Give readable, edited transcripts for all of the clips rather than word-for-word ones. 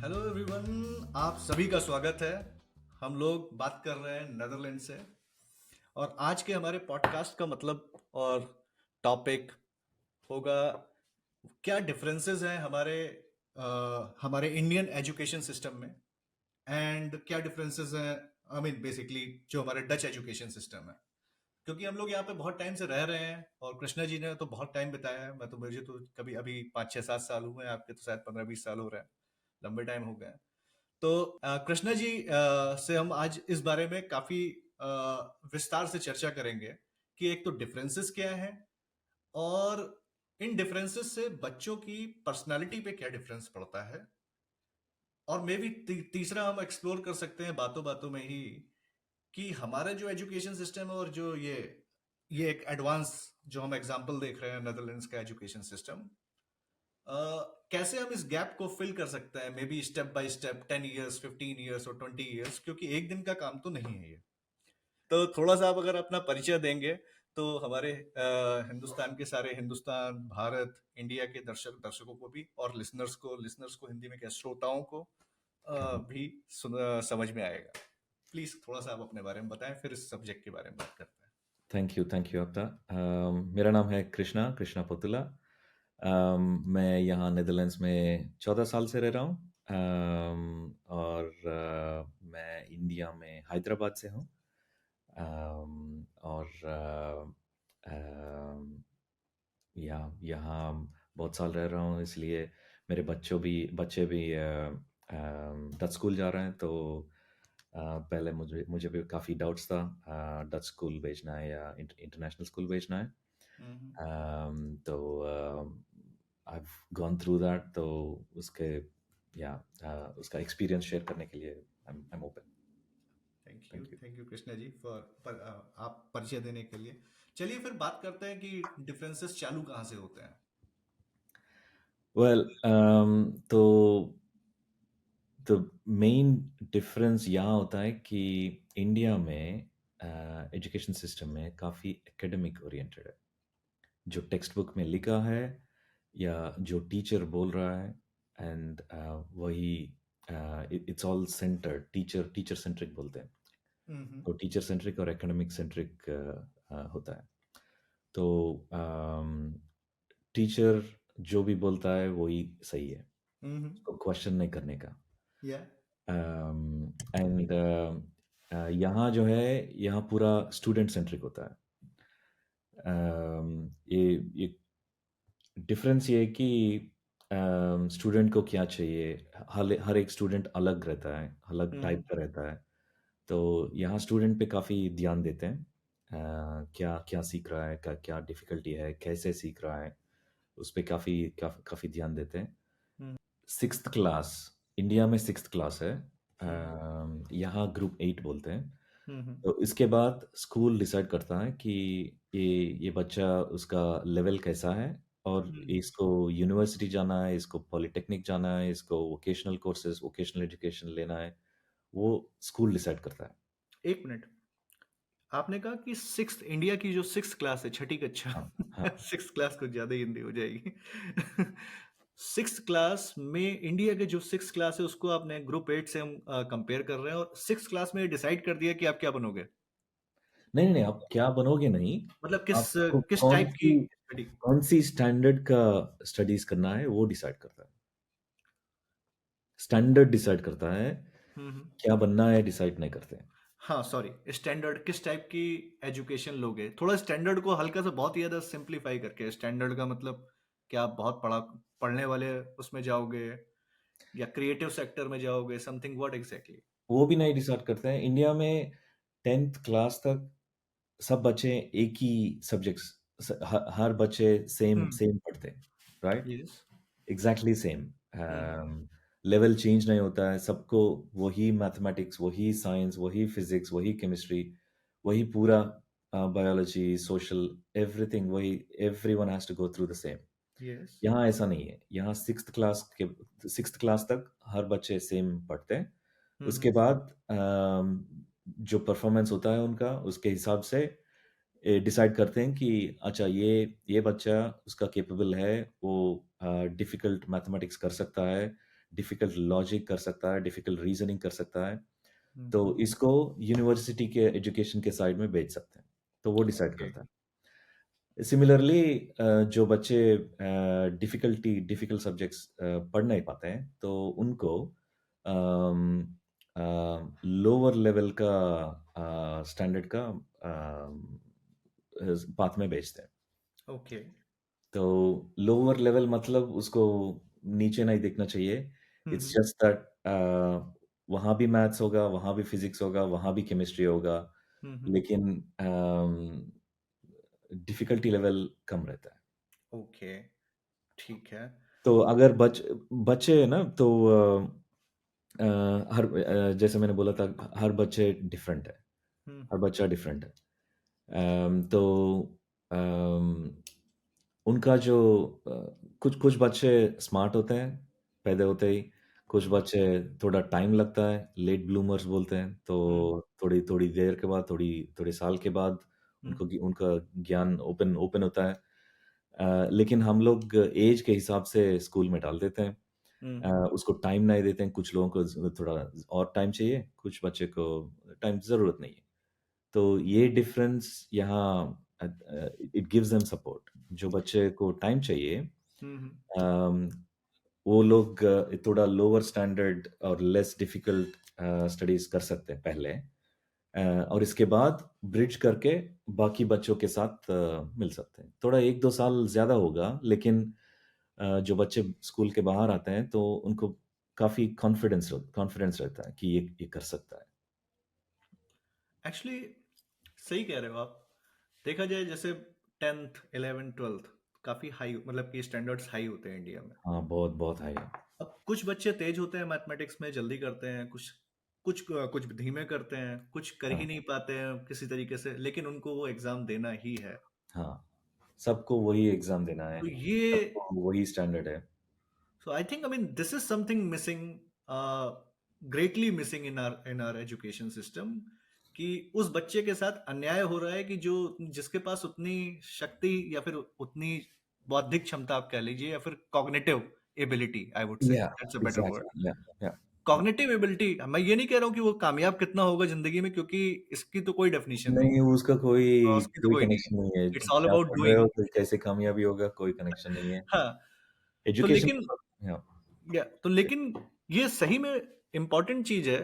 Hello everyone, आप सभी का स्वागत है। हम लोग बात कर रहे हैं नेदरलैंड से। और आज के हमारे पॉडकास्ट का मतलब और टॉपिक होगा क्या डिफरेंसेस हैं हमारे इंडियन एजुकेशन सिस्टम में, एंड क्या डिफरेंसेस हैं आई मीन बेसिकली जो हमारे डच एजुकेशन सिस्टम है। क्योंकि हम लोग यहाँ पे बहुत टाइम से रह रहे हैं और कृष्णा जी ने तो बहुत टाइम बिताया है। मुझे तो कभी अभी 5 6 7 साल हुए हैं, आपके तो शायद 15 20 साल हो रहे हैं। लंबे टाइम हो गए हैं। तो कृष्णा जी से हम आज इस बारे में काफी विस्तार से चर्चा करेंगे कि एक तो डिफरेंसेस क्या है, और इन डिफरेंसेस से बच्चों की पर्सनालिटी पे क्या डिफरेंस पड़ता है। और मे भी तीसरा हम एक्सप्लोर कर सकते हैं बातों बातों में ही कि हमारा जो एजुकेशन सिस्टम है और जो ये एक एडवांस जो हम एग्जांपल देख रहे हैं नेदरलैंड्स का एजुकेशन सिस्टम, कैसे हम इस गैप को फिल कर सकते हैं, may be step by step, 10 years, 15 years और 20 इयर्स, क्योंकि एक दिन का काम तो नहीं है ये। तो थोड़ा सा आप अगर अपना परिचय देंगे तो हमारे हिंदुस्तान के सारे, हिंदुस्तान, भारत, इंडिया के दर्शकों को भी, और लिसनर्स को हिंदी में क्या, श्रोताओं को भी समझ में आएगा। प्लीज थोड़ा सा आप अपने बारे में बताएं, फिर इस सब्जेक्ट के बारे में बात करते हैं। थैंक यू अब्दा। मेरा नाम है कृष्णा कृष्णा पोतुला। मैं यहाँ नेदरलैंड्स में 14 साल से रह रहा हूँ। और मैं इंडिया में हैदराबाद से हूँ। और यहाँ बहुत साल रह रहा हूँ, इसलिए मेरे बच्चे भी डच स्कूल जा रहे हैं। तो पहले मुझे मुझे भी काफ़ी डाउट्स था, डच स्कूल भेजना है या इंटरनेशनल स्कूल भेजना है। हम्म। तो I have gone through that, तो उसके या उसका एक्सपीरियंस शेयर करने के लिए I am open. Thank you. Thank you Krishna ji आप परिचय देने के लिए। चलिए फिर बात करते हैं कि डिफरेंसेस चालू कहाँ से होते हैं। वेल, तो द मेन डिफरेंस यहाँ होता है कि इंडिया में एजुकेशन सिस्टम में काफ़ी एकेडमिक ओरिएंटेड है। जो टेक्स्ट बुक में लिखा है या जो टीचर बोल रहा है, एंड वही it's all centred, teacher centric बोलते हैं। हम्म। तो टीचर सेंट्रिक और एकेडमिक सेंट्रिक होता है। तो टीचर जो भी बोलता है वही सही है, हम्म। उसको क्वेश्चन नहीं करने का। या। एंड यहाँ जो है, यहाँ पूरा स्टूडेंट सेंट्रिक होता है। ये डिफरेंस ये है कि स्टूडेंट को क्या चाहिए, हर एक स्टूडेंट अलग रहता है, अलग टाइप हम्म। का रहता है। तो यहाँ स्टूडेंट पे काफ़ी ध्यान देते हैं, क्या क्या सीख रहा है, क्या डिफ़िकल्टी है, कैसे सीख रहा है, उस पे काफ़ी ध्यान देते हैं। हम्म। सिक्स्थ क्लास, इंडिया में सिक्स्थ क्लास है, हम्म। यहाँ ग्रुप 8 बोलते हैं। हम्म। तो इसके बाद स्कूल डिसाइड करता है कि ये ये बच्चा, उसका लेवल कैसा है, और हम्म। इसको यूनिवर्सिटी जाना है, इसको पॉलिटेक्निक जाना है, इसको वोकेशनल कोर्सेज, वोकेशनल एजुकेशन लेना है, वो स्कूल डिसाइड करता है। एक मिनट, आपने कहा कि सिक्स, इंडिया की जो सिक्स क्लास है, छठी कक्षा हाँ, हाँ। सिक्स क्लास कुछ ज्यादा ही हिंदी हो जाएगी सिक्स क्लास में इंडिया के जो सिक्स क्लास है उसको आपने ग्रुप 8 से हम कंपेयर कर रहे हैं, और सिक्स क्लास में डिसाइड कर दिया कि आप क्या बनोगे। नहीं, आप क्या बनोगे नहीं, मतलब किस आपको किस टाइप की स्टडी। कौन-सी स्टैंडर्ड का स्टडीज़ करना है, वो डिसाइड करता है। स्टैंडर्ड डिसाइड करता है, हम्म। क्या बनना है डिसाइड नहीं करते हैं। हाँ सॉरी, स्टैंडर्ड किस टाइप की एजुकेशन लोगे, थोड़ा स्टैंडर्ड को हल्का सा बहुत ही ज्यादा सिंप्लीफाई करके, स्टैंडर्ड का मतलब क्या आप बहुत पढ़ने वाले उसमें जाओगे, या क्रिएटिव सेक्टर में जाओगे, समथिंग, व्हाट एग्जैक्टली। वो भी नहीं डिसाइड करते हैं। इंडिया में 10th क्लास तक सब बच्चे एक ही सब्जेक्ट्स, हर बच्चे सेम हम्म। सेम पढ़ते हैं, right? Yes. Exactly same. Hmm. Level change नहीं होता है, सबको वही मैथमेटिक्स, वही साइंस, वही फिजिक्स, वही केमिस्ट्री, वही पूरा बायोलॉजी, सोशल, एवरीथिंग वही, everyone has to go through the same. Yes. यहाँ ऐसा नहीं है। यहाँ सिक्स्थ क्लास तक हर बच्चे सेम पढ़ते हैं। उसके हम्म। बाद जो परफॉर्मेंस होता है उनका, उसके हिसाब से डिसाइड करते हैं कि अच्छा, ये बच्चा उसका कैपेबल है, वो डिफिकल्ट मैथमेटिक्स कर सकता है, डिफिकल्ट लॉजिक कर सकता है, डिफिकल्ट रीजनिंग कर सकता है, तो हम्म। इसको यूनिवर्सिटी के एजुकेशन के साइड में भेज सकते हैं, तो वो डिसाइड ओके। करता है। सिमिलरली जो बच्चे डिफिकल्ट सब्जेक्ट्स पढ़ नहीं पाते हैं, तो उनको लोअर लेवल का स्टैंडर्ड का पाथ में भेजते हैं। ओके। तो लोअर लेवल मतलब उसको नीचे नहीं दिखना चाहिए। It's hmm. जस्ट दैट वहाँ भी मैथ्स होगा, वहाँ भी फिजिक्स होगा, वहाँ भी केमिस्ट्री होगा, हम्म। लेकिन डिफिकल्टी लेवल कम रहता है। ओके। ठीक है। तो अगर बच्चे है ना, तो जैसे मैंने बोला था, हर बच्चे डिफरेंट है, हर हम्म। बच्चा डिफरेंट है। तो अम, उनका जो कुछ कुछ बच्चे स्मार्ट होते हैं पैदा होते ही, कुछ हम्म। बच्चे थोड़ा टाइम लगता है, लेट ब्लूमर्स बोलते हैं, तो हम्म। थोड़ी थोड़ी देर के बाद, थोड़े साल के बाद हम्म। उनका ज्ञान ओपन ओपन होता है। लेकिन हम लोग एज के हिसाब से स्कूल में डाल देते हैं। हम्म। उसको टाइम नहीं देते हैं, कुछ लोगों को थोड़ा और टाइम चाहिए, कुछ बच्चे को टाइम की ज़रूरत नहीं है। तो ये डिफरेंस यहाँ इट गिव्स देम सपोर्ट। जो बच्चे को टाइम चाहिए, हम्म। अम, वो लोग थोड़ा लोअर स्टैंडर्ड और लेस डिफिकल्ट स्टडीज कर सकते हैं पहले, और इसके बाद ब्रिज करके बाकी बच्चों के साथ मिल सकते हैं। थोड़ा 1-2 साल ज़्यादा होगा, लेकिन जो बच्चे स्कूल के बाहर आते हैं, तो उनको काफ़ी कॉन्फिडेंस रहता है कि ये कर सकता है। एक्चुअली सही कह रहे हो आप। देखा जाए जैसे 10th 11th 12th काफी हाई, मतलब कि स्टैंडर्ड्स हाई होते हैं इंडिया में। हाँ, बहुत बहुत हाई है। अब कुछ बच्चे तेज होते हैं मैथमेटिक्स में, जल्दी करते हैं, कुछ कुछ कुछ धीमे करते हैं, कुछ कर ही हाँ, नहीं पाते हैं किसी तरीके से, लेकिन उनको वो एग्जाम देना ही है। हाँ, सबको वही एग्ज़ाम देना है, तो ये, सबको वही स्टैंडर्ड है। So I think, I mean, this is something missing, greatly missing in our education system, कि उस बच्चे के साथ अन्याय हो रहा है कि जो जिसके पास उतनी शक्ति या फिर उतनी बौद्धिक क्षमता आप कह लीजिए, या फिर कॉग्निटिव एबिलिटी, आई वुड से या that's a better word. Exactly, या कॉग्निटिव एबिलिटी, मैं ये नहीं कह रहा हूँ कि वो कामयाब कितना होगा जिंदगी में, क्योंकि इसकी तो कोई डेफिनेशन नहीं नहीं, है, उसका और कोई उसकी तो कोई कोई नहीं है। कनेक्शन नहीं है। इट्स ऑल क्या अबाउट पढ़ रहे डूइंग। हो, तो कैसे कामयाबी होगा, कोई कनेक्शन नहीं है। हाँ। तो एजुकेशन लेकिन, या या तो लेकिन ये सही में इम्पोर्टेंट चीज है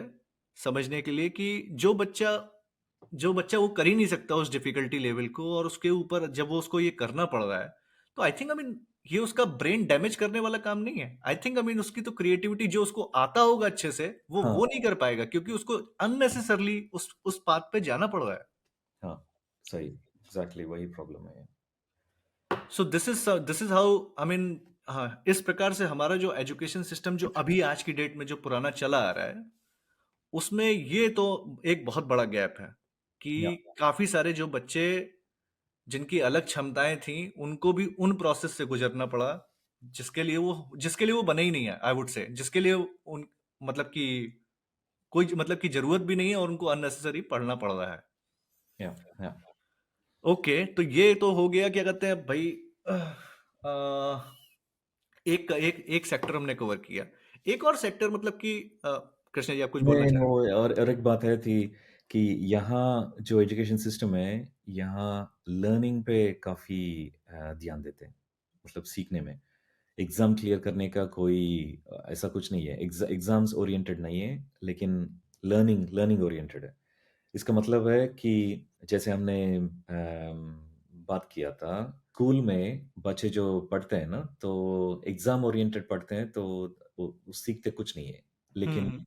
समझने के लिए कि जो बच्चा वो कर ही नहीं सकता उस डिफिकल्टी लेवल को, और उसके ऊपर जब वो उसको ये करना पड़ रहा है, तो आई थिंक, आई मीन, ये उसका ब्रेन डैमेज करने वाला काम नहीं है। आई थिंक, आई मीन, उसकी तो क्रिएटिविटी जो उसको आता होगा अच्छे से, वो हाँ, नहीं कर पाएगा, क्योंकि उसको अननेसेसरली उस पाथ पे जाना पड़ रहा है। हाँ, सही, एग्ज़ैक्टली वही प्रॉब्लम है। So this is how, I mean, हाँ, इस प्रकार से हमारा जो एजुकेशन सिस्टम जो अभी आज की डेट में जो पुराना चला आ रहा है, उसमें ये तो एक बहुत बड़ा गैप है कि या काफी सारे जो बच्चे जिनकी अलग क्षमताएं थी, उनको भी उन प्रोसेस से गुजरना पड़ा, जिसके लिए वो बने ही नहीं है, आई वुड से, जिसके लिए उन, मतलब कि कोई, मतलब कि जरूरत भी नहीं है, और उनको अननेसेसरी पढ़ना पड़ रहा है। या या ओके, तो ये तो हो गया, क्या कहते हैं भाई, एक एक एक सेक्टर हमने कवर किया। एक और सेक्टर, मतलब कि कृष्ण जी, आप कुछ बोलना नहीं, चाह रहे वो और एक बात है थी कि यहाँ जो एजुकेशन सिस्टम है, यहाँ लर्निंग पे काफ़ी ध्यान देते हैं, मतलब सीखने में। एग्ज़ाम क्लियर करने का कोई ऐसा कुछ नहीं है। एग्ज़ाम्स ओरिएंटेड नहीं है, लेकिन लर्निंग लर्निंग ओरिएंटेड है। इसका मतलब है कि जैसे हमने बात किया था, स्कूल में बच्चे जो पढ़ते हैं ना, तो एग्ज़ाम ओरिएंटेड पढ़ते हैं, तो वो सीखते कुछ नहीं है। हैं? लेकिन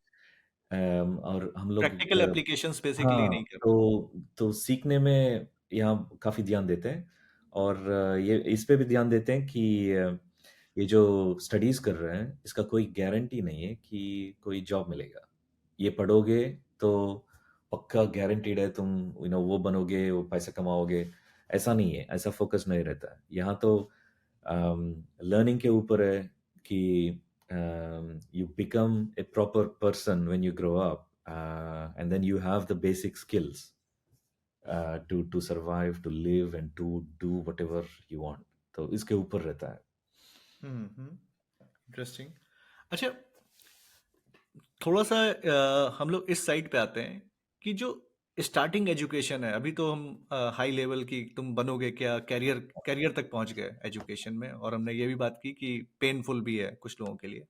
और हम लोग प्रैक्टिकल एप्लीकेशंस बेसिकली हाँ, नहीं कर पाते। तो सीखने में यहाँ काफ़ी ध्यान देते हैं, और ये इस पे भी ध्यान देते हैं कि ये जो स्टडीज़ कर रहे हैं, इसका कोई गारंटी नहीं है कि कोई जॉब मिलेगा। ये पढ़ोगे तो पक्का गारंटीड है, तुम वो बनोगे, वो पैसा कमाओगे, ऐसा नहीं है, ऐसा फ़ोकस नहीं रहता है। यहाँ तो लर्निंग के ऊपर है कि you become a proper person when you grow up, and then you have the basic skills to survive, to live, and to do whatever you want. तो इसके ऊपर रहता है। इंटरेस्टिंग। अच्छा, थोड़ा सा हम लोग इस साइड पे आते हैं कि जो स्टार्टिंग एजुकेशन है, अभी तो हम हाई लेवल की तुम बनोगे क्या, कैरियर कैरियर तक पहुंच गए एजुकेशन में, और हमने ये भी बात की कि पेनफुल भी है कुछ लोगों के लिए।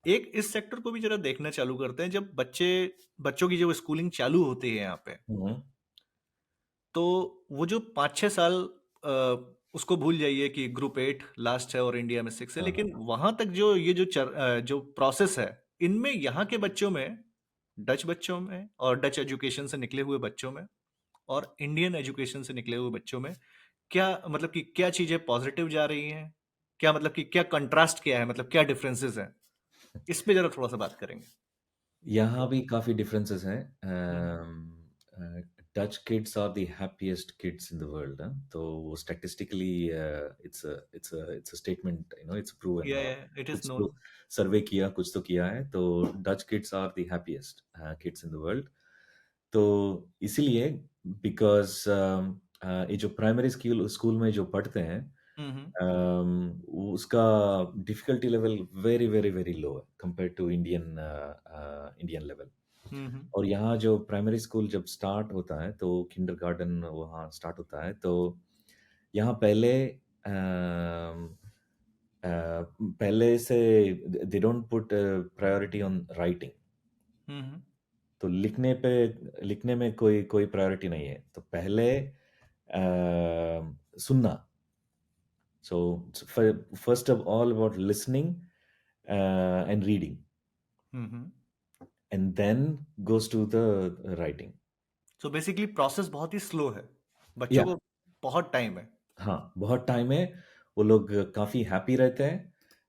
एक इस सेक्टर को भी जरा देखना चालू करते हैं, जब बच्चों की जब स्कूलिंग चालू होती है यहाँ पे, हुँ, तो वो जो 5-6 साल, उसको भूल जाइए कि ग्रुप 8 लास्ट है और इंडिया में 6 है, हाँ, लेकिन वहां तक जो ये जो प्रोसेस है, इनमें यहाँ के बच्चों में, डच बच्चों में और डच एजुकेशन से निकले हुए बच्चों में और इंडियन एजुकेशन से निकले हुए बच्चों में, क्या मतलब कि क्या चीजें पॉजिटिव जा रही हैं, क्या मतलब कि क्या कंट्रास्ट क्या है, मतलब क्या डिफरेंसेस हैं, इस पे जरा थोड़ा सा बात करेंगे। यहाँ भी काफ़ी डिफरेंसेस हैं। Hmm. Uh, Dutch kids are the happiest kids in the world तो वो statistically it's a statement it's proven या इट इज कुछ नोन। तो सर्वे किया कुछ तो किया है तो Dutch kids are the happiest kids in the world तो इसीलिए बिकॉज़ ये जो प्राइमरी स्कूल स्कूल में जो पढ़ते हैं हम्म। उसका difficulty level very very very low है कंपेयर टू इंडियन लेवल हम्म। और यहाँ जो प्राइमरी स्कूल जब स्टार्ट होता है तो किंडरगार्टन वहाँ स्टार्ट होता है तो यहाँ पहले से they don't put priority on writing hmm. तो लिखने में कोई कोई प्रायोरिटी नहीं है तो पहले सुनना so first of all about listening and reading hmm. and then goes to the writing so basically process बहुत ही स्लो है, बच्चों या को बहुत टाइम है। हाँ बहुत टाइम है वो लोग काफ़ी हैप्पी रहते हैं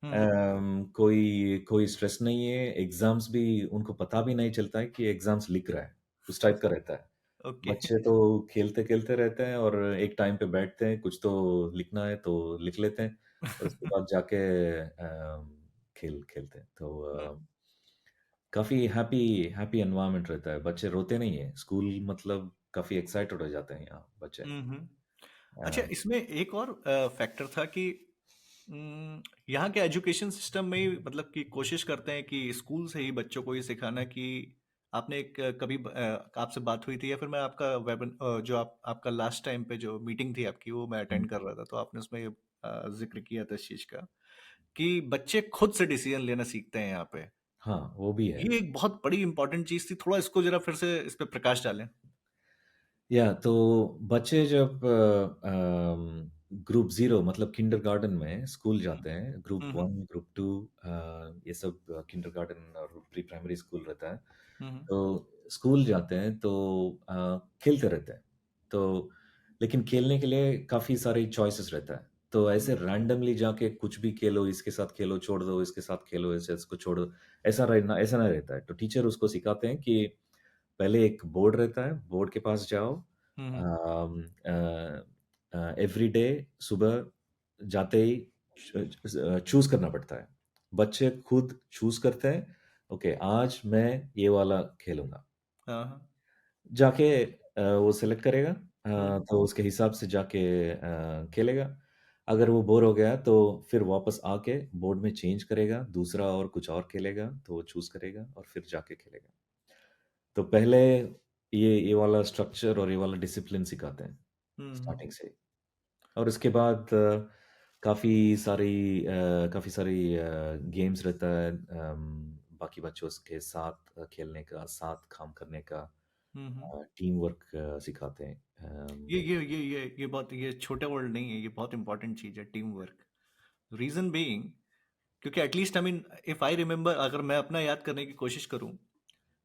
हम्म। कोई कोई स्ट्रेस नहीं है एग्जाम्स भी उनको पता भी नहीं चलता है कि एग्जाम्स लिख रहा है उस टाइप का रहता है ओके। बच्चे तो खेलते खेलते रहते हैं और एक टाइम पे बैठते हैं कुछ तो लिखना है तो लिख लेते हैं और उसके बाद जाके खेल खेलते हैं तो काफ़ी हैप्पी हैप्पी एनवायरनमेंट रहता है बच्चे रोते नहीं है स्कूल मतलब काफ़ी एक्साइटेड हो जाते हैं यहाँ बच्चे हम्म। अच्छा, अ, इसमें एक और फैक्टर था कि यहाँ के एजुकेशन सिस्टम में ही मतलब कि कोशिश करते हैं कि स्कूल से ही बच्चों को ये सिखाना कि आपने एक कभी आपसे बात हुई थी, या फिर मैं आपका जो आपका लास्ट टाइम पे जो मीटिंग थी आपकी, वो मैं हुँ, अटेंड कर रहा था, तो आपने उसमें ये जिक्र किया था इस चीज का कि बच्चे खुद से डिसीजन लेना सीखते हैं यहाँ पे। हाँ, वो भी है। ये एक बहुत बड़ी इंपॉर्टेंट चीज थी, थोड़ा इसको जरा फिर से इस पे प्रकाश डालें। या तो बच्चे जब ग्रुप 0 मतलब किंडरगार्टन में स्कूल जाते हैं, ग्रुप हम्म। 1, ग्रुप 2 ये सब किंडरगार्टन और प्री प्राइमरी स्कूल रहता है। हम्म। तो स्कूल जाते हैं तो खेलते रहते हैं। तो लेकिन खेलने के लिए काफ़ी सारी चॉइसेस रहता है। तो ऐसे रैंडमली जाके कुछ भी खेलो, इसके साथ खेलो, छोड़ दो, इसके साथ खेलो, ऐसे इसको छोड़ दो, ऐसा नहीं रहता है। तो टीचर उसको सिखाते हैं कि पहले एक बोर्ड रहता है, बोर्ड के पास जाओ हम्म। एवरी डे सुबह जाते ही चूज़ करना पड़ता है। बच्चे खुद चूज़ करते हैं, ओके आज मैं ये वाला खेलूँगा। हाँ हाँ। जाके वो सेलेक्ट करेगा हम्म। तो उसके हिसाब से जाके खेलेगा। अगर वो बोर हो गया तो फिर वापस आके बोर्ड में चेंज करेगा, दूसरा और कुछ और खेलेगा, तो वो चूज़ करेगा और फिर जाके खेलेगा। तो पहले ये वाला स्ट्रक्चर और ये वाला डिसिप्लिन सिखाते हैं, हम्म। स्टार्टिंग से ही। और उसके बाद काफ़ी सारी गेम्स रहता है बाकी बच्चों के साथ खेलने का, साथ काम करने का हम्म। टीम वर्क सिखाते हैं। ये बहुत, ये छोटा वर्ड नहीं है, ये बहुत इंपॉर्टेंट चीज है, टीम वर्क। रीजन बीइंग, क्योंकि at least I mean, if I remember, अगर मैं अपना याद करने की कोशिश करूं,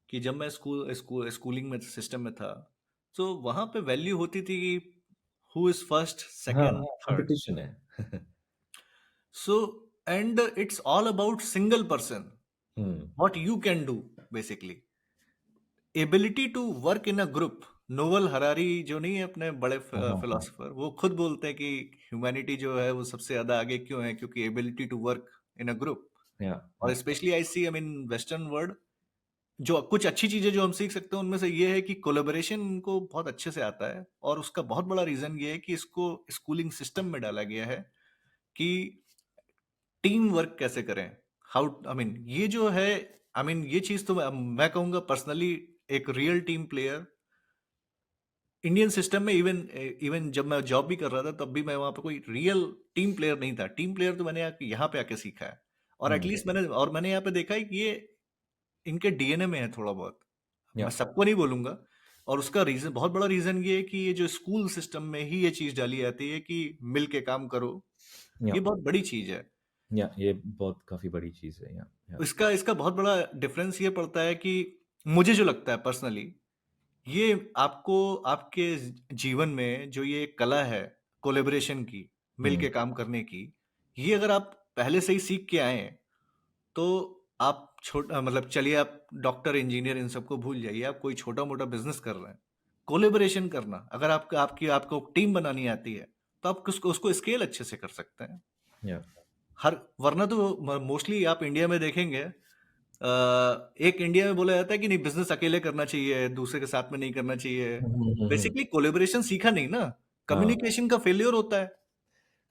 कि जब मैं स्कूलिंग में सिस्टम में था, तो वहां पे वैल्यू होती थी कि हु इज फर्स्ट, हाँ, सेकंड, थर्ड। कॉम्पिटिशन है। So and it's all about single person, hmm, what you can do, basically ability to work in a group. Yuval Harari जो नहीं है अपने बड़े हाँ, हाँ, हाँ। फिलोसोफर, वो खुद बोलते हैं कि ह्यूमैनिटी जो है वो सबसे ज्यादा आगे क्यों है, क्योंकि ability to work in a group. Yeah, और yeah, specially I see, I mean western world, जो कुछ अच्छी चीजें जो हम सीख सकते हैं उनमें से ये है कि कोलेबोरेशन इनको बहुत अच्छे से आता है, और उसका बहुत बड़ा रीजन ये है कि इसको स्कूलिंग सिस्टम में डाला गया है कि टीम वर्क कैसे करें, हाउ आई मीन ये जो है, आई मीन ये चीज तो मैं कहूंगा पर्सनली, एक real team player Indian system में, इवन इवन जब मैं जॉब भी कर रहा था तब भी मैं वहां पे कोई रियल टीम प्लेयर नहीं था। टीम प्लेयर तो मैंने यहाँ पे आके सीखा है। और Hmm. एटलीस्ट मैंने यहाँ पे देखा है कि ये इनके डीएनए में है थोड़ा बहुत। मैं Yeah. सबको नहीं बोलूंगा। और उसका रीजन, बहुत बड़ा रीजन ये है कि ये जो स्कूल सिस्टम में ही ये चीज डाली जाती है कि मिल के काम करो। Yeah. ये बहुत बड़ी चीज है। Yeah. ये बहुत काफी बड़ी चीज है। Yeah. Yeah. इसका इसका बहुत बड़ा डिफरेंस ये पड़ता है कि मुझे जो लगता है पर्सनली, ये आपको आपके जीवन में जो ये कला है कोलेबरेशन की, मिल Hmm. के काम करने की, ये अगर आप पहले से ही सीख के आए हैं, तो आप छोटा मतलब चलिए आप डॉक्टर इंजीनियर इन सबको भूल जाइए, आप कोई छोटा मोटा बिजनेस कर रहे हैं, कोलेबरेशन करना अगर आपको टीम बनानी आती है, तो आप उसको उसको स्केल अच्छे से कर सकते हैं। Yeah. हर वरना तो मोस्टली आप इंडिया में देखेंगे, एक इंडिया में बोला जाता है कि नहीं बिजनेस अकेले करना चाहिए, दूसरे के साथ में नहीं करना चाहिए। हम्म। बेसिकली कोलेबोरेशन सीखा नहीं ना, हाँ, कम्युनिकेशन का फेलियर होता है।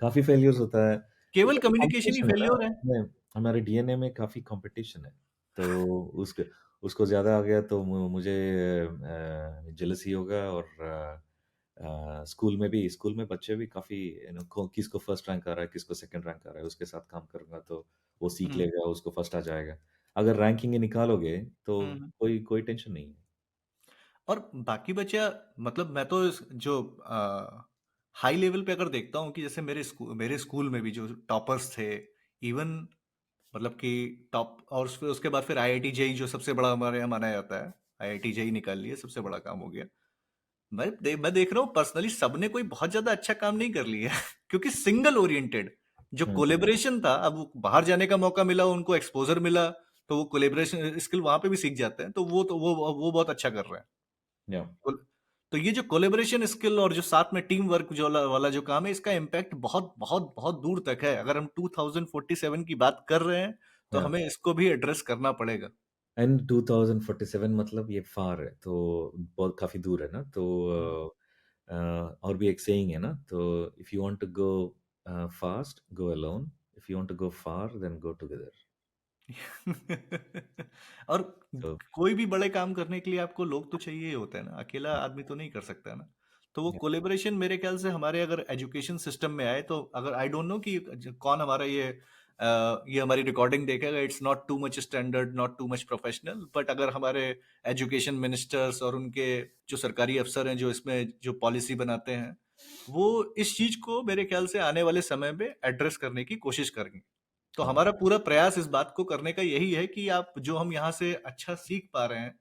काफी फेलियर्स होता है। केवल क्योंकि कम्युनिकेशन ही कंपटीशन है ना, फेलियर है। हमारे डीएनए में काफी कंपटीशन है। तो उसके उसको ज्यादा आ गया तो मुझे जेलसी होगा। और स्कूल में बच्चे भी काफी किसको फर्स्ट रैंक आ रहा है, किसको सेकंड रैंक आ रहा है, उसके साथ काम करूंगा तो वो सीख हम्म, लेगा, उसको फर्स्ट आ जाएगा। अगर रैंकिंग ही निकालोगे तो हम्म। कोई कोई टेंशन नहीं है। और बाकी बचा, मतलब मैं तो जो हाई लेवल पे अगर देखता हूँ कि जैसे मेरे स्कूल में भी जो टॉपर्स थे, इवन मतलब कि टॉप, और उसके बाद फिर आईआईटी जेई जो सबसे बड़ा हमारे यहाँ माना जाता है, आईआईटी जेई निकाल लिए, सबसे बड़ा काम हो गया। मैं देख रहा हूँ पर्सनली सबने कोई बहुत ज्यादा अच्छा काम नहीं कर लिया क्योंकि सिंगल ओरिएंटेड जो हम्म। कोलेबरेशन था, अब वो बाहर जाने का मौका मिला, उनको एक्सपोजर मिला, तो वो कोलेबरेशन स्किल वहां पे भी सीख जाते हैं, तो वो बहुत अच्छा कर रहे हैं। या तो तो ये जो कोलेबरेशन स्किल और जो साथ में टीम वर्क जो वाला जो काम है, इसका इम्पैक्ट बहुत बहुत बहुत दूर तक है। अगर हम 2047 की बात कर रहे हैं, तो या हमें इसको भी एड्रेस करना पड़ेगा। एंड 2047 मतलब ये फार है, तो बहुत काफी दूर है ना। तो हम्म। और भी एक सेइंग है ना, तो if you want to go fast go alone, if you want to go far then go together. और तो कोई भी बड़े काम करने के लिए आपको लोग तो चाहिए ही होते हैं ना, अकेला आदमी तो नहीं कर सकता है ना। तो वो कोलेबोरेशन मेरे ख्याल से हमारे अगर एजुकेशन सिस्टम में आए, तो अगर आई डोंट नो कि कौन हमारा ये हमारी रिकॉर्डिंग देखेगा, it's not too much standard, not too much professional, but अगर हमारे एजुकेशन मिनिस्टर्स और उनके जो सरकारी अफसर हैं जो इसमें जो पॉलिसी बनाते हैं, वो इस चीज को मेरे ख्याल से आने वाले समय में एड्रेस करने की कोशिश करेंगे। तो हाँ हमारा पूरा प्रयास इस बात को करने का यही है कि आप जो हम यहाँ से अच्छा सीख पा रहे हैं,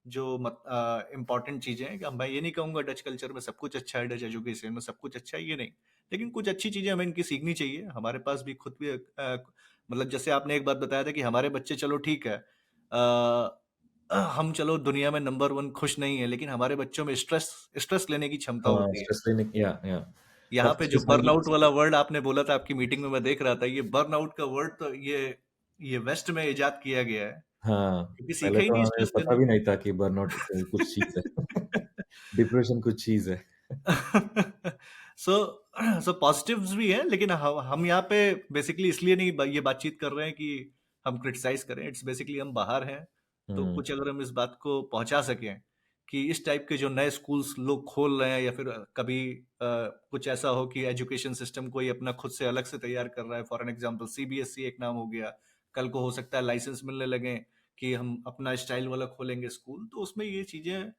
जो इम्पोर्टेंट चीजें हैं, कि मैं ये नहीं कहूंगा डच कल्चर में सब कुछ अच्छा है, डच एजुकेशन में सब कुछ अच्छा है, ये नहीं। लेकिन कुछ अच्छी चीजें हमें इनकी सीखनी चाहिए। हमारे पास भी खुद भी मतलब जैसे आपने एक बात बताया था कि हमारे बच्चे, चलो ठीक है, हम चलो दुनिया में नंबर वन खुश नहीं है, लेकिन हमारे बच्चों में स्ट्रेस स्ट्रेस लेने की क्षमता हाँ, होती है। स्ट्रेस लेने, या यहाँ काफी पे जो स्ट्रेस लेने बर्नआउट की। वाला वर्ड आपने बोला था आपकी मीटिंग में, मैं देख रहा था, ये बर्नआउट का वर्ड तो ये वेस्ट में इजाद किया गया है, हाँ, क्योंकि पहले सीखा ही तो नहीं हमें स्ट्रेस पता लेना। भी नहीं था कि बर्नआउट कुछ चीज है। डिप्रेशन कुछ चीज है। सो सो पॉजिटिव्स भी हैं, लेकिन हम यहाँ पे बेसिकली इसलिए नहीं ये बातचीत कर रहे हैं कि हम क्रिटिसाइज करें। इट्स बेसिकली हम बाहर हैं, तो हम्म। कुछ अगर हम इस बात को पहुंचा सकें कि इस टाइप के जो नए स्कूल्स लोग खोल रहे हैं, या फिर कभी कुछ ऐसा हो कि एजुकेशन सिस्टम कोई अपना खुद से अलग से तैयार कर रहा है, फॉर एन एग्जांपल सीबीएसई एक नाम हो गया, कल को हो सकता है लाइसेंस मिलने लगे कि हम अपना स्टाइल वाला खोलेंगे स्कूल, तो उसमें ये चीजें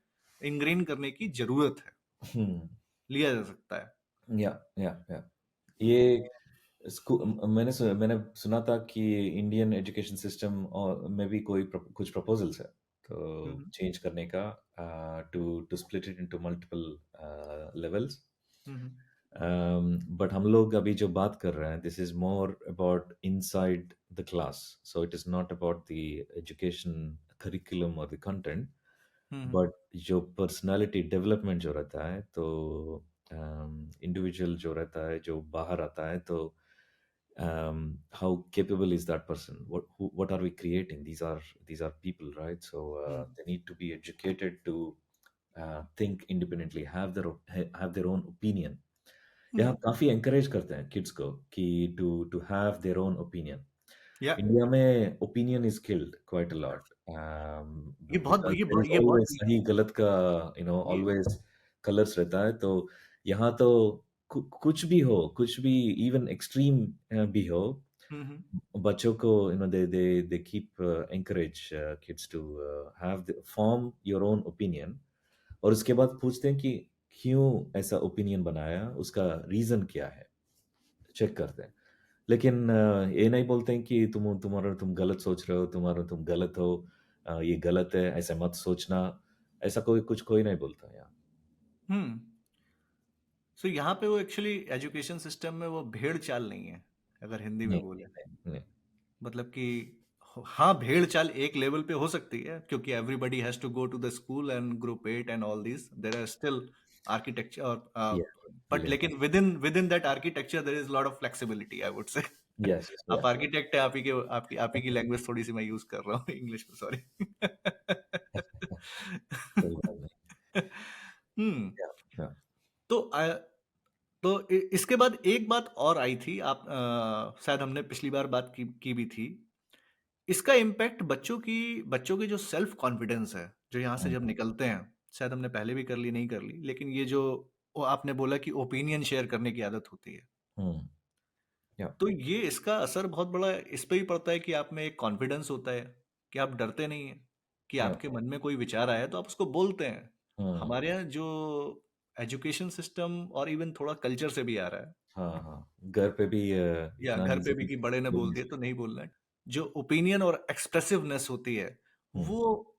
इनग्रेन करने की जरूरत है, हम्म। लिया जा सकता है। या ये मैंने सुना था कि इंडियन एजुकेशन सिस्टम और में भी कुछ प्रपोजल्स है तो हम्म, चेंज करने का, to to split it into multiple levels. Hmm, but हम लोग अभी जो बात कर रहे हैं, this is more about inside the class, so it is not about the education curriculum और द कंटेंट, हम्म, बट जो पर्सनालिटी डेवलपमेंट जो रहता है, तो इंडिविजुअल जो रहता है, जो बाहर आता है, तो how capable is that person, what are we creating, these are people, right? So hmm, they need to be educated to think independently, have their own opinion. यहाँ हम्म, काफी encourage करते हैं kids को कि to have their own opinion. Yeah India में opinion is killed quite a lot because there is ये बहुत always सही गलत का ये ऑलवेज कलर्स रहता है। तो यहाँ तो कुछ भी हो, कुछ भी, इवन एक्सट्रीम भी हो, हम्म हम्म बच्चों को they keep encourage kids to have form your own opinion. और उसके बाद पूछते हैं कि क्यों ऐसा ओपिनियन बनाया, उसका रीजन क्या है, चेक करते हैं। लेकिन ये नहीं बोलते हैं कि तुम गलत सोच रहे हो, तुम गलत हो, ये गलत है, ऐसा मत सोचना। ऐसा कोई नहीं बोलता यहाँ। हम्म सो यहाँ पे वो एक्चुअली एजुकेशन सिस्टम में वो भेड़ चाल नहीं है, अगर हिंदी में नहीं, बोले। नहीं, नहीं। मतलब कि हाँ, भेड़ चाल एक लेवल पे हो सकती है, क्योंकि everybody has to go to the school and group 8 and all this, there are still architecture और Yeah, बट brilliant. लेकिन within that architecture there is lot of flexibility, I would say. Yes, आप yeah. Architect है, आप ही की language थोड़ी सी मैं use कर रहा हूँ इंग्लिश में, सॉरी। कोई बात नहीं। हम्म Yeah, yeah. तो इसके बाद एक बात और आई थी, आप शायद हमने पिछली बार बात की भी थी। इसका इम्पैक्ट बच्चों की जो सेल्फ कॉन्फिडेंस है, जो यहाँ से Mm, जब निकलते हैं, शायद हमने पहले भी कर ली, नहीं कर ली, लेकिन ये जो वो आपने बोला कि ओपिनियन शेयर करने की आदत होती है, mm, yeah, तो ये इसका असर बहुत बड़ा इस पे ही पड़ता है कि आप में एक कॉन्फिडेंस होता है, कि आप डरते नहीं हैं, कि yeah. आपके मन में कोई विचार आया तो आप उसको बोलते हैं। Mm, हमारे यहाँ जो एजुकेशन सिस्टम और इवन थोड़ा कल्चर से भी आ रहा है, हाँ, हाँ। घर पे भी या इतना घर पे भी इजीली कि बड़े ने बोल बोलने दिया से। तो नहीं बोलना है। जो ओपिनियन और एक्सप्रेसिवनेस होती है, Mm, वो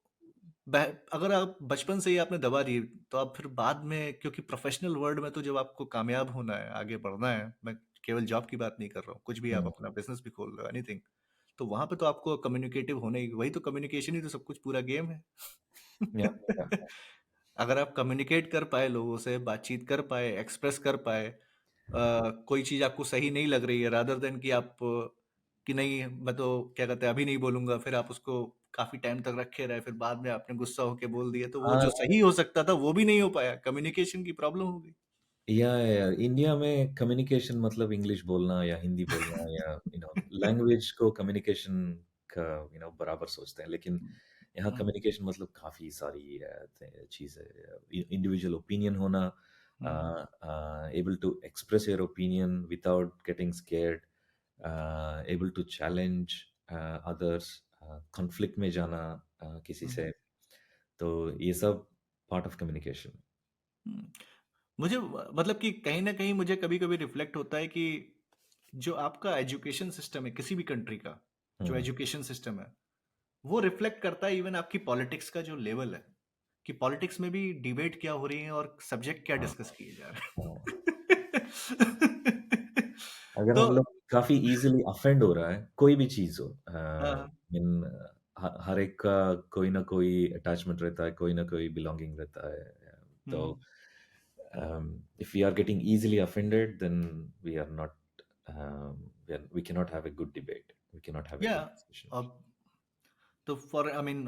अगर आप बचपन से ही आपने दबा दी, तो आप फिर बाद में, क्योंकि प्रोफेशनल वर्ल्ड में तो जब आपको कामयाब होना है, आगे बढ़ना है, मैं केवल जॉब की बात नहीं कर रहा हूँ, कुछ भी, आप mm, अपना बिजनेस भी खोल रहे हो, एनीथिंग, तो वहां पे तो आपको कम्युनिकेटिव होने ही, वही तो कम्युनिकेशन ही तो सब कुछ, पूरा गेम है। yeah, yeah. अगर आप कम्युनिकेट कर पाए, लोगों से बातचीत कर पाए, एक्सप्रेस कर पाए, कोई चीज आपको सही नहीं लग रही है, रादर देन कि आप कि नहीं मैं तो क्या कहते हैं अभी नहीं बोलूंगा, फिर आप उसको काफी टाइम तक रखे रहे, फिर बाद में आपने गुस्सा होके बोल दिया, तो वो हाँ, जो सही हो सकता था वो भी नहीं हो पाया, कम्युनिकेशन की प्रॉब्लम हो गई। या इंडिया में कम्युनिकेशन मतलब इंग्लिश बोलना या हिंदी बोलना या लैंग्वेज को कम्युनिकेशन का बराबर सोचते हैं। लेकिन यहाँ हम्म कम्युनिकेशन मतलब काफ़ी सारी चीज़ें, इंडिविजुअल ओपिनियन होना, hmm able to express your opinion without getting scared, able to challenge others, conflict में जाना किसी हम्म से। तो ये सब पार्ट ऑफ कम्युनिकेशन। हम्म। मुझे मतलब कि कहीं ना कहीं मुझे कभी कभी रिफ्लेक्ट होता है कि जो आपका एजुकेशन सिस्टम है, किसी भी कंट्री का जो हम्म, एजुकेशन सिस्टम है, वो रिफ्लेक्ट करता है इवन आपकी पॉलिटिक्स का जो लेवल है, कि पॉलिटिक्स में भी डिबेट क्या हो रही है और सब्जेक्ट क्या हाँ, डिस्कस किए जा रहे हाँ। हैं। अगर तो हम लोग काफ़ी ईज़िली ऑफेंड हो रहा है, कोई भी चीज़ हो, हाँ, मीन ह हर एक का कोई ना कोई अटैचमेंट रहता है, कोई ना कोई बिलॉन्गिंग रहता है। तो hmm, if we are getting easily offended, then we are not, we can not have a good debate, we can not have a या गुड डिस्कशन। अब तो फॉर आई मीन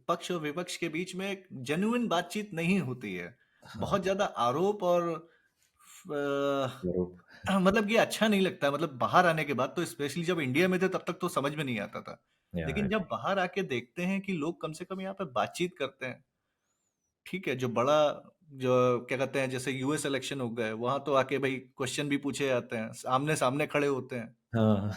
पक्ष और विपक्ष के बीच में एक जेन्युइन बातचीत नहीं होती है, हाँ, बहुत ज्यादा आरोप और यूरोप। मतलब ये अच्छा नहीं लगता, मतलब बाहर आने के बाद तो, स्पेशली जब इंडिया में थे तब तक तो समझ में नहीं आता था, या लेकिन जब बाहर आके देखते हैं कि लोग कम से कम यहाँ पे बातचीत करते हैं, ठीक है, जो बड़ा, जो क्या कहते हैं, जैसे यूएस इलेक्शन हो गए, वहां तो आके भाई क्वेश्चन भी पूछे जाते हैं, आमने सामने खड़े होते हैं, हाँ।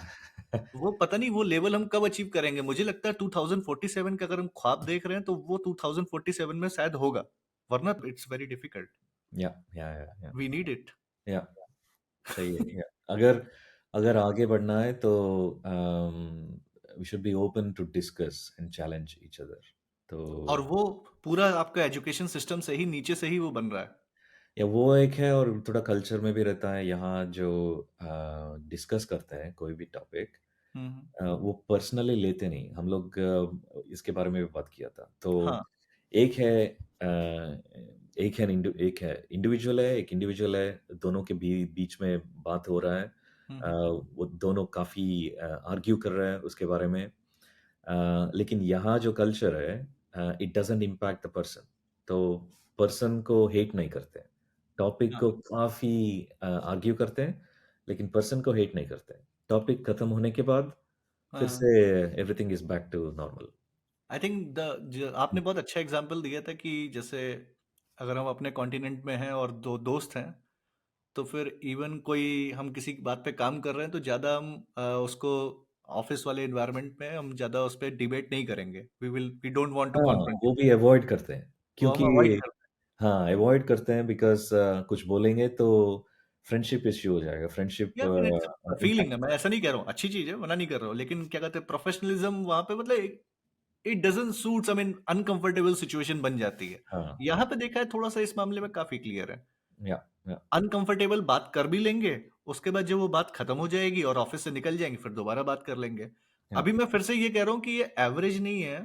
वो पता नहीं वो लेवल हम कब अचीव करेंगे, मुझे लगता है 2047 का अगर हम ख्वाब देख रहे हैं तो वो 2047 में शायद होगा, वरना इट्स वेरी डिफिकल्ट, या वी नीड इट। या सही है। या अगर अगर आगे बढ़ना है तो we should be open to discuss and challenge each other. तो और वो पूरा आपका एजुकेशन सिस्टम से ही, नीचे से ही वो बन रहा है। या वो एक है, और थोड़ा कल्चर में भी रहता है यहाँ जो डिस्कस करते हैं कोई भी टॉपिक, हम्म वो पर्सनली लेते नहीं। हम लोग इसके बारे में भी बात किया था। तो हाँ एक है एक है इंडिविजुअल है, एक इंडिविजुअल है, दोनों के बीच में बात हो रहा है। हम्म वो दोनों काफ़ी आर्ग्यू कर रहे हैं उसके बारे में। लेकिन यहाँ जो कल्चर है, it doesn't impact the person. तो पर्सन को हेट नहीं करते, टॉपिक को हाँ काफ़ी आर्ग्यू करते हैं, लेकिन पर्सन को हेट नहीं करते। टॉपिक खत्म होने के बाद फिर हाँ। से everything is back to normal. I think आपने बहुत अच्छा एग्जांपल दिया था कि जैसे अगर हम अपने कॉन्टिनेंट में हैं और दो दोस्त हैं, तो फिर इवन कोई हम किसी की बात पे काम कर रहे हैं तो ज़्यादा हम उसको ऑफिस वाले इन्वायरमेंट में हम ज़्यादा उस पर डिबेट नहीं करेंगे, वी डोंट वांट टू हाँ, कॉन्फ्रंट वो इच भी अवॉइड करते हैं वो हम क्योंकि अवॉइड करते हाँ, अवॉइड करते हैं बिकॉज़ कुछ बोलेंगे तो फ्रेंडशिप इश्यू हो जाएगा, फ्रेंडशिप हैं। या मीन इट्स फीलिंग इम्पैक्ट। है, मैं ऐसा नहीं कह रहा हूँ, अच्छी चीज़ है, मना नहीं कर रहा हूँ, लेकिन क्या कहते हैं प्रोफेशनलिज्म वहाँ पे मतलब it doesn't suits, I mean uncomfortable situation बन जाती है। हाँ, यहाँ हाँ। पे देखा है थोड़ा सा इस मामले में काफी क्लियर है, या या अनकंफर्टेबल बात कर भी लेंगे, उसके बाद जब वो बात खत्म हो जाएगी और ऑफिस से निकल जाएंगे फिर दोबारा बात कर लेंगे। या अभी मैं फिर से ये कह रहा हूँ कि ये एवरेज नहीं है,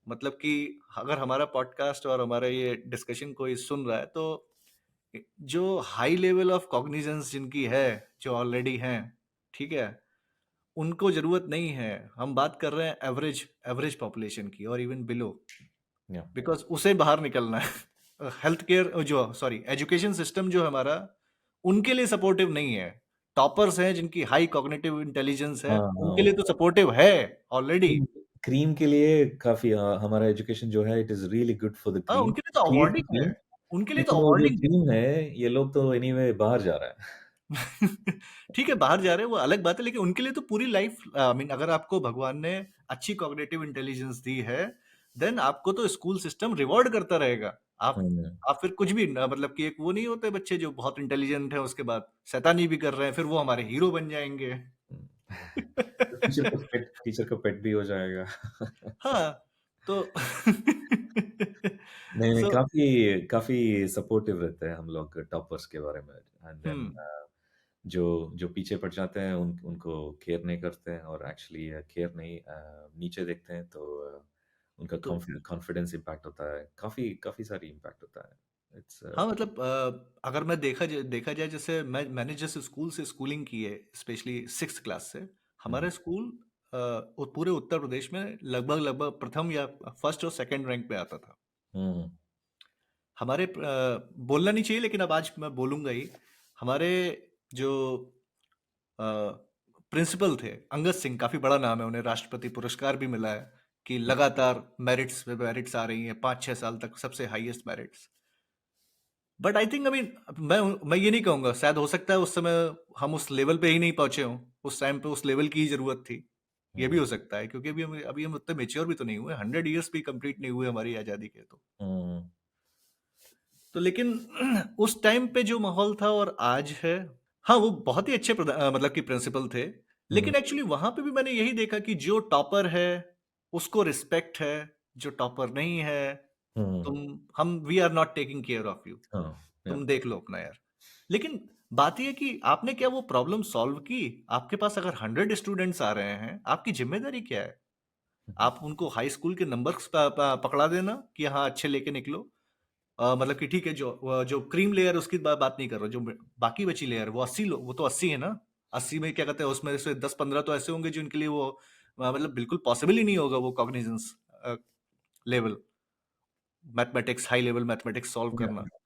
मतलब कि अगर हमारा पॉडकास्ट और हमारा ये डिस्कशन कोई सुन रहा है तो जो हाई लेवल ऑफ कॉग्निजेंस जिनकी है, जो ऑलरेडी हैं, ठीक है, उनको जरूरत नहीं है। हम बात कर रहे हैं एवरेज एवरेज पॉपुलेशन की और इवन बिलो, या बिकॉज उसे बाहर निकलना है। हेल्थ केयर जो सॉरी एजुकेशन सिस्टम जो हमारा उनके लिए सपोर्टिव नहीं है। टॉपर्स हैं जिनकी हाई कॉग्निटिव इंटेलिजेंस है, हाँ, हाँ, उनके लिए तो सपोर्टिव है ऑलरेडी। क्रीम क्रीम के लिए काफ़ी हमारा एजुकेशन जो है it is really good for the हाँ, क्रीम, उनके लिए तो क्लीन अवॉर्डिंग है, क्रीम। उनके लिए तो लेकिन वो जो अवॉर्डिंग है। क्रीम है, ये लोग तो एनीवे बाहर जा रहा है। ठीक है, बाहर जा रहे हैं वो अलग बात है, लेकिन उनके लिए तो पूरी लाइफ, आई मीन अगर आपको भगवान ने अच्छी कॉग्निटिव इंटेलिजेंस दी है, देन आपको तो स्कूल सिस्टम रिवॉर्ड करता रहेगा। आप हुँ, आप फिर कुछ भी मतलब कि एक वो नहीं होते बच्चे जो बहुत इंटेलिजेंट है उसके बाद शैतानी भी कर रहे हैं, फिर वो हमारे हीरो बन जाएंगे। हुँ। तो टीचर का पेट भी हो जाएगा। हाँ, तो नहीं, नहीं, सो काफ़ी काफ़ी सपोर्टिव रहते हैं हम लोग टॉपर्स के बारे में एंड देन हम्म जो जो पीछे पड़ जाते हैं उनको केयर नहीं करते हैं और एक्चुअली केयर नहीं नीचे देखते हैं तो उनका तो कॉन्फिडेंस इम्पैक्ट होता है, काफ़ी काफ़ी सारी इम्पैक्ट होता है। इट्स हाँ, मतलब अगर मैं देखा जाए, जैसे मैंने जिस स्कूल से स्कूलिंग की है, स्पेशली सिक्स क्लास से, हुँ, हमारा स्कूल पूरे उत्तर प्रदेश में लगभग लगभग प्रथम या फर्स्ट और सेकंड रैंक पे आता था। हुँ, हमारे बोलना नहीं चाहिए लेकिन अब आज मैं बोलूंगा ही। हमारे जो प्रिंसिपल थे अंगद सिंह, काफी बड़ा नाम है, उन्हें राष्ट्रपति पुरस्कार भी मिला है कि लगातार मेरिट्स पे मेरिट्स आ रही हैं, 5-6 साल तक सबसे highest merits. But I think, I mean, मैं ये नहीं कहूंगा, शायद हो सकता है उस समय हम उस लेवल पे ही नहीं पहुंचे हों, उस टाइम पे उस लेवल की ही जरूरत थी। ये भी हुँ, हो सकता है क्योंकि अभी हम उतने मेच्योर भी तो नहीं हुए, 100 ईयर्स भी कंप्लीट नहीं हुए हमारी आज़ादी के। हुँ, तो लेकिन उस टाइम पे जो माहौल था और आज है, हाँ, वो बहुत ही अच्छे मतलब कि प्रिंसिपल थे। हुँ, लेकिन एक्चुअली वहां पे भी मैंने यही देखा कि जो टॉपर है उसको रिस्पेक्ट है, जो टॉपर नहीं है, हुँ, तुम हम we are not taking care of you, हाँ, या तुम देख लो अपना यार। लेकिन बात यह है कि आपने क्या वो प्रॉब्लम सॉल्व की? आपके पास अगर 100 स्टूडेंट्स आ रहे हैं, आपकी जिम्मेदारी क्या है? हुँ, आप उनको हाई स्कूल के नंबर्स पकड़ा देना कि हाँ अच्छे लेके निकलो। मतलब कि ठीक है, जो क्रीम लेयर उसकी बात नहीं कर रहा, जो बाकी बची लेयर, वो 80 लोग, वो तो 80 है ना। 80 में क्या कहते हैं, उसमें से 10-15 तो ऐसे होंगे जिनके लिए वो मतलब बिल्कुल पॉसिबल ही नहीं होगा वो cognizance level, mathematics, high level mathematics solve करना। या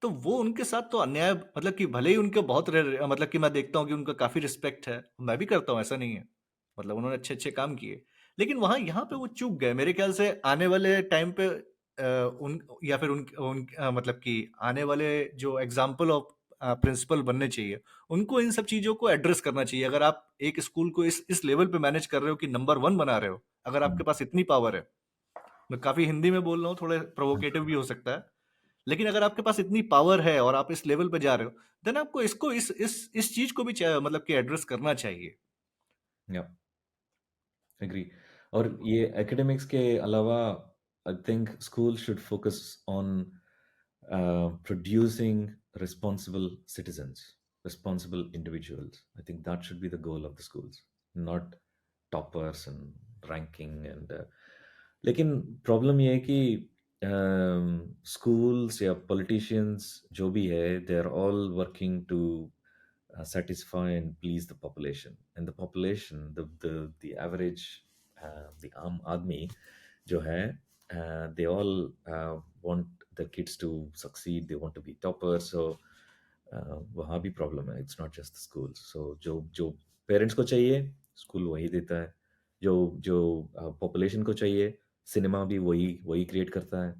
तो वो उनके साथ तो अन्याय, मतलब कि भले ही उनके बहुत मतलब कि मैं देखता हूँ कि उनका काफी रिस्पेक्ट है, मैं भी करता हूँ, ऐसा नहीं है, मतलब उन्होंने अच्छे अच्छे काम किए। लेकिन वहां यहाँ पे वो चूक गए मेरे ख्याल से। आने वाले टाइम पे उन या फिर मतलब कि आने वाले जो एग्जाम्पल ऑफ प्रिंसिपल बनने चाहिए, उनको इन सब चीजों को एड्रेस करना चाहिए। अगर आप एक स्कूल को इस लेवल पे मैनेज कर रहे हो कि नंबर 1 बना रहे हो, अगर हुँ, आपके पास इतनी पावर है, मैं काफी हिंदी में बोल रहा हूँ, थोड़े प्रोवोकेटिव भी हो सकता है, लेकिन अगर आपके पास इतनी पावर है और आप इस लेवल पे जा रहे हो, देन आपको इसको इस चीज को भी मतलब कि एड्रेस करना चाहिए। या एग्री। और ये एकेडमिक्स के अलावा I think school should focus on producing responsible citizens, responsible individuals. I think that should be the goal of the schools, not toppers and ranking and लेकिन प्रॉब्लम ये है कि schools या politicians जो भी है they are all working to satisfy and please the population, and the population the average the आम आदमी जो है they all want the kids to succeed, they want to be toppers, so वहाँ भी प्रॉब्लम है, it's not just the schools, so जो जो parents को चाहिए स्कूल वही देता है। जो जो पॉपुलेशन को चाहिए, सिनेमा भी वही वही क्रिएट करता है,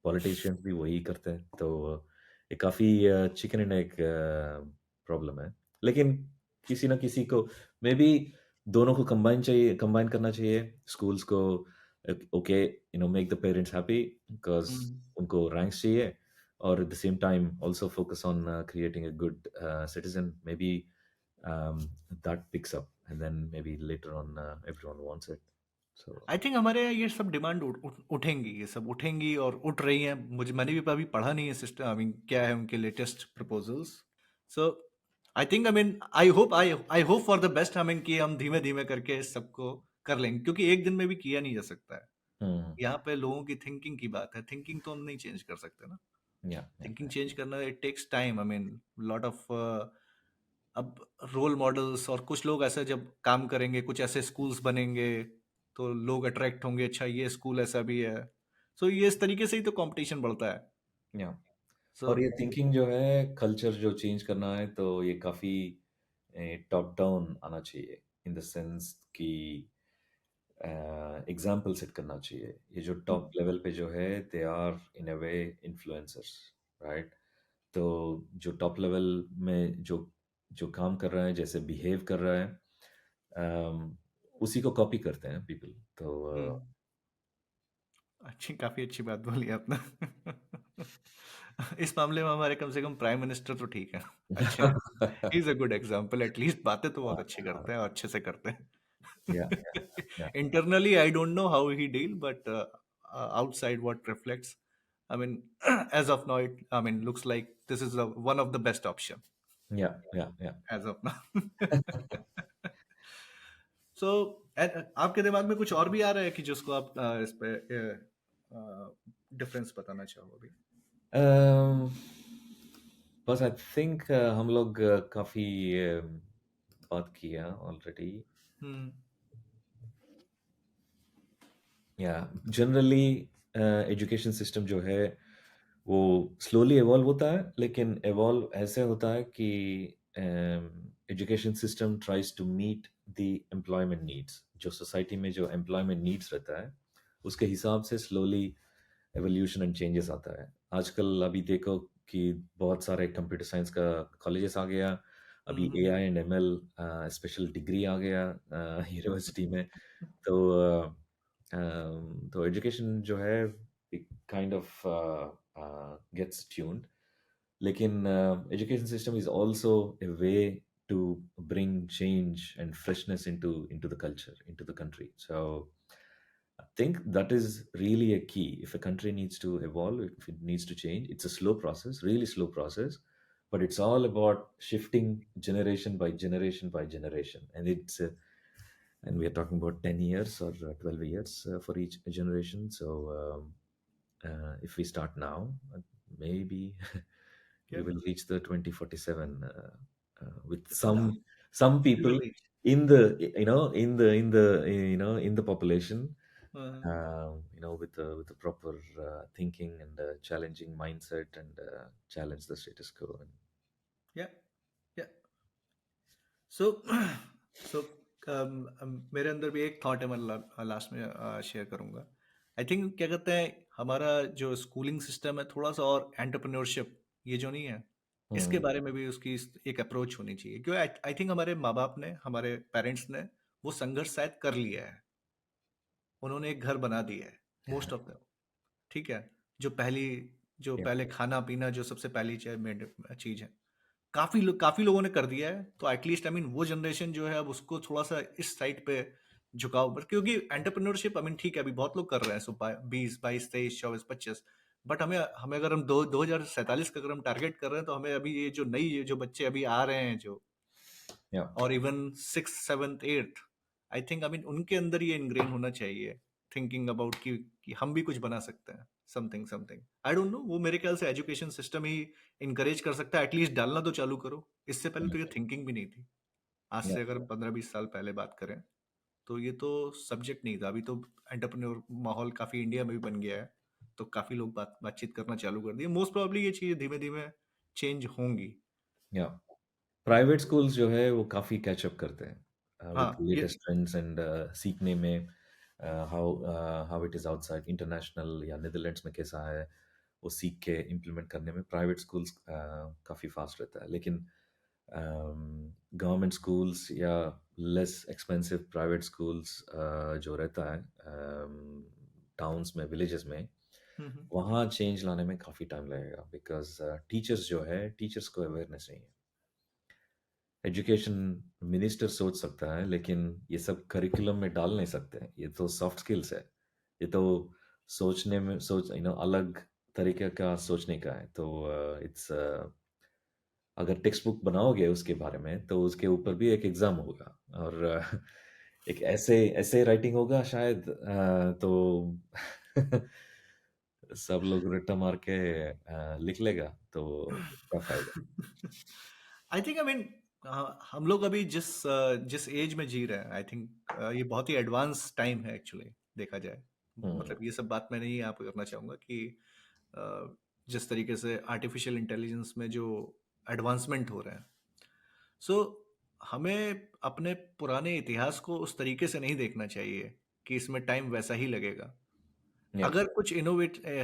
पॉलिटिशियंस भी वही करते हैं। तो ये काफ़ी चिकन एंड एग प्रॉब्लम है। लेकिन किसी ना किसी को मे बी दोनों को कंबाइन करना चाहिए। स्कूल्स को okay, make the parents happy because hmm. उनको रैंक्स चाहिए, और at the same time also focus on creating a good citizen. Maybe um, that picks up, and then maybe later on everyone wants it. So I think हमारे यहाँ ये सब demand उठेंगी, ये सब उठेंगी और उठ रही हैं। मैंने भी अभी पढ़ा नहीं है सिस्टम, आई मीन क्या है उनके latest proposals. So I think, I mean I hope for the best, I mean कि हम धीमे धीमे करके इस सबको कर लेंगे, क्योंकि एक दिन में भी किया नहीं जा सकता है। hmm, यहाँ पे लोगों की थिंकिंग की बात है, थिंकिंग तो हम नहीं चेंज कर सकते ना। yeah, yeah, thinking yeah, change करना it takes time, I mean lot of, अब रोल मॉडल्स और कुछ लोग ऐसे जब काम करेंगे, कुछ ऐसे स्कूल्स बनेंगे तो लोग अट्रैक्ट होंगे, अच्छा ये स्कूल ऐसा भी है। सो ये इस तरीके से ही तो कंपटीशन बढ़ता है। yeah. सो और ये थिंकिंग जो है, कल्चर जो चेंज करना है, तो ये काफ़ी टॉप डाउन आना चाहिए, इन द सेंस कि एग्जाम्पल सेट करना चाहिए। ये जो टॉप लेवल पे जो है, they are in a way influencers, right? तो जो टॉप लेवल में जो जो काम कर रहा है, जैसे बिहेव कर रहा है, उसी को कॉपी करते हैं पीपल। तो अच्छी, काफी अच्छी बात बोली आपने। इस मामले में हमारे कम से कम प्राइम मिनिस्टर तो ठीक है, अच्छे हैं। He is a good example, at least बातें तो बहुत अच्छी करते हैं और अच्छे से करते या हैं। Internally I don't know how he deal, but outside what reflects, I mean as of now it, I mean looks like this is one of the best option yeah yeah या एज ऑफ नाउ। सो आपके दिमाग में कुछ और भी आ रहा है कि जिसको आप इस पे डिफरेंस बताना चाहो अभी? बस आई थिंक हम लोग काफ़ी बात किया ऑलरेडी। हम्म। या जनरली एजुकेशन सिस्टम जो है, वो स्लोली इवॉल्व होता है, लेकिन इवॉल्व ऐसे होता है कि education system tries to meet the employment needs. जो सोसाइटी में जो एम्प्लॉयमेंट नीड्स रहता है, उसके हिसाब से स्लोली एवोल्यूशन एंड चेंजेस आता है। आजकल अभी देखो कि बहुत सारे कंप्यूटर साइंस का कॉलेजेस आ गया, अभी हम्म। AI and ML special degree आ गया यूनिवर्सिटी में। तो तो एजुकेशन जो है, काइंड ऑफ गेट्स ट्यून्ड। लेकिन education system is also a way to bring change and freshness into the culture, into the country. So I think that is really a key. If a country needs to evolve, if it needs to change, it's a slow process, really slow process, but it's all about shifting generation by generation by generation. And we are talking about 10 years or 12 years for each generation. So if we start now, maybe we Yep. will reach the 2047 with Yeah, some we will people reach. in the in the population, Uh, with the proper thinking and challenging mindset, and challenge the status quo. And yeah, yeah. सो सो मेरे अंदर भी एक thought है, मैं last में share करूंगा। I think क्या कहते हैं, हमारा जो स्कूलिंग सिस्टम है थोड़ा सा और एंटरप्रेन्योरशिप, ये जो नहीं है, इसके Hmm. बारे में भी उसकी एक अप्रोच होनी चाहिए, क्योंकि आई थिंक हमारे माँ बाप ने, हमारे पेरेंट्स ने वो संघर्ष शायद कर लिया है। उन्होंने एक घर बना दिया है, मोस्ट ऑफ देम, ठीक है। जो पहली जो Yeah, पहले खाना पीना जो सबसे पहली चीज है, काफी लोगों ने कर दिया है। तो एटलीस्ट आई मीन वो जनरेशन जो है अब उसको थोड़ा सा इस साइड पे झुकाव, बट क्योंकि एंटरप्रेन्योरशिप आई मीन ठीक है, अभी बहुत लोग कर रहे हैं, सो 20 22 23 24 25, बट हमें हमें अगर हम 2047 का अगर हम टारगेट कर रहे हैं, तो हमें अभी ये जो बच्चे अभी आ रहे हैं जो, yeah, और even 6 7 8, I think I mean उनके अंदर ये इनग्रेन होना चाहिए, थिंकिंग अबाउट कि हम भी कुछ बना सकते हैं, something something. I don't no, वो मेरे ख्याल से एजुकेशन सिस्टम ही इनकरेज कर सकता है, एटलीस्ट डालना तो चालू करो। इससे पहले तो ये थिंकिंग भी नहीं थी। आज yeah, से अगर 15 20 साल पहले बात करें, तो ये तो सब्जेक्ट नहीं था। अभी तो एंटरप्रेन्योर माहौल काफी इंडिया में भी बन गया है, तो काफी लोग बातचीत करना चालू कर दिए। मोस्ट प्रोबेबली ये चीजें धीमे धीमे चेंज होंगी। yeah. प्राइवेट स्कूल्स जो है वो काफ़ी कैचअप करते हैं। हाँ, with ये latest trends and सीखने में how it is outside international या नीदरलैंड्स में कैसा है, वो सीख के इम्प्लीमेंट करने में प्राइवेट स्कूल्स काफ़ी फास्ट रहता है। लेकिन गवर्नमेंट स्कूल्स या लेस एक्सपेंसिव प्राइवेट स्कूल्स जो रहता है टाउन्स में, विलेजेस में, हुँ, हुँ। वहाँ चेंज लाने में काफ़ी टाइम लगेगा बिकॉज़ टीचर्स जो है, टीचर्स को अवेयरनेस नहीं है। एजुकेशन मिनिस्टर सोच सकता है, लेकिन ये सब करिकुलम में डाल नहीं सकते हैं। ये तो सॉफ्ट स्किल्स है। ये तो सोचने में अलग तरीके का सोचने का है। तो अगर टेक्स्ट बुक बनाओगे उसके बारे में, तो उसके ऊपर भी एक एग्ज़ाम होगा और एक ऐसे राइटिंग होगा शायद तो सब लोग रट्टा मार के लिख लेगा, तो क्या फ़ायदा? आई थिंक आई मीन हम लोग अभी जिस एज में जी रहे हैं, आई थिंक ये बहुत ही एडवांस टाइम है एक्चुअली, देखा जाए। हुँ, मतलब ये सब बात मैं नहीं यहाँ पे करना चाहूँगा कि अ, जिस तरीके से आर्टिफिशियल इंटेलिजेंस में जो एडवांसमेंट हो रहे हैं, सो हमें अपने पुराने इतिहास को उस तरीके से नहीं देखना चाहिए कि इसमें टाइम वैसा ही लगेगा। या अगर कुछ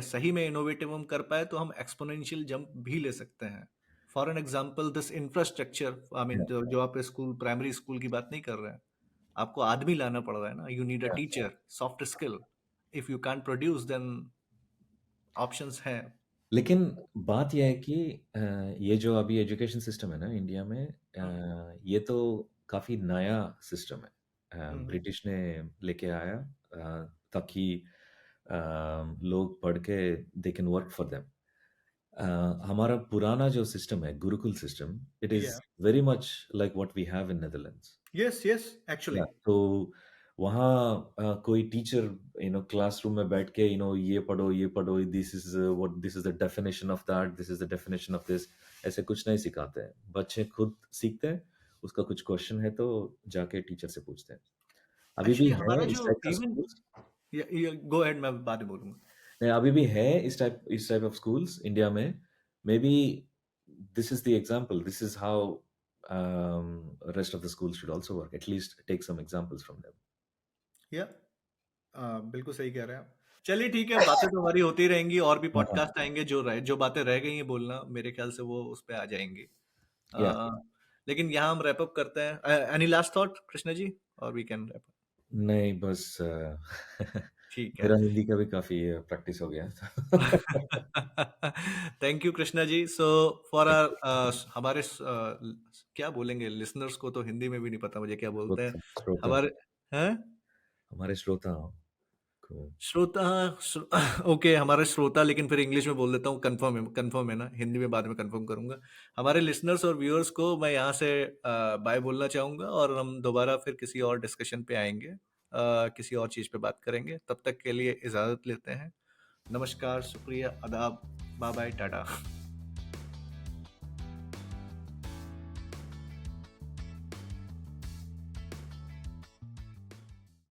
सही में इनोवेटिव हम कर पाए तो हम एक्सपोनेंशियल जंप भी ले सकते हैं। For an example this infrastructure, I mean या जो आप स्कूल प्राइमरी स्कूल की बात नहीं कर रहे हैं, आपको आदमी लाना पड़ रहा है ना, you need a yeah teacher, soft skill. If you can produce then options हैं। लेकिन बात ये है कि ये जो अभी एजुकेशन सिस्टम है ना इंडिया में, हम्म, ये तो काफ़ी नया सिस्टम है। हम्म, ब्रिटिश ने लेके आया ताकि लोग पढ़ के they can work for them. हमारा पुराना जो सिस्टम है gurukul system, it is yeah very much like what we have in Netherlands. Yes yes actually. Yeah तो वहाँ कोई टीचर क्लासरूम में बैठ के ये पढ़ो, this is the definition of that, this is the definition of this, ऐसे कुछ नहीं सिखाते हैं। बच्चे खुद सीखते हैं। उसका कुछ क्वेश्चन है तो जाके टीचर से पूछते हैं। अभी भी एक्चुअली है हमारा इस जो टाइप का इवन, स्कूल्स। गो अहेड, मैं बाद में बोलूंगा। नहीं, अभी भी है इस टाइप ऑफ स्कूल्स इंडिया में। Maybe this is the example, this is how rest of the school should also work, at least take some examples from yeah बिल्कुल सही कह रहे हैं आप। चलिए ठीक है, बातें तो हमारी होती रहेंगी, और भी देम। पॉडकास्ट आएंगे, जो बातें रह गई हैं बोलना, मेरे ख्याल से वो उस पे आ जाएंगी। या लेकिन यहाँ हम रैप अप करते हैं। Any last thought Krishna ji, और वी कैन रैप अप। नहीं, बस ठीक है। मेरा हिंदी का भी काफ़ी प्रैक्टिस हो गया। Thank you Krishna ji. So for our हमारे क्या बोलेंगे, लिसनर्स को तो हिंदी में भी नहीं पता मुझे क्या बोलते हैं श्रोता, हमारे, हैं हमारे श्रोता को। श्रोता, ओके हमारे श्रोता, लेकिन फिर इंग्लिश में बोल देता हूँ, कंफर्म है ना, हिंदी में बाद में कंफर्म करूंगा। हमारे लिसनर्स और व्यूअर्स को मैं यहाँ से बाय बोलना चाहूंगा, और हम दोबारा फिर किसी और डिस्कशन पे आएंगे, किसी और चीज़ पे बात करेंगे। तब तक के लिए इजाज़त लेते हैं। नमस्कार, शुक्रिया, आदाब, बाय बाय, टाटा।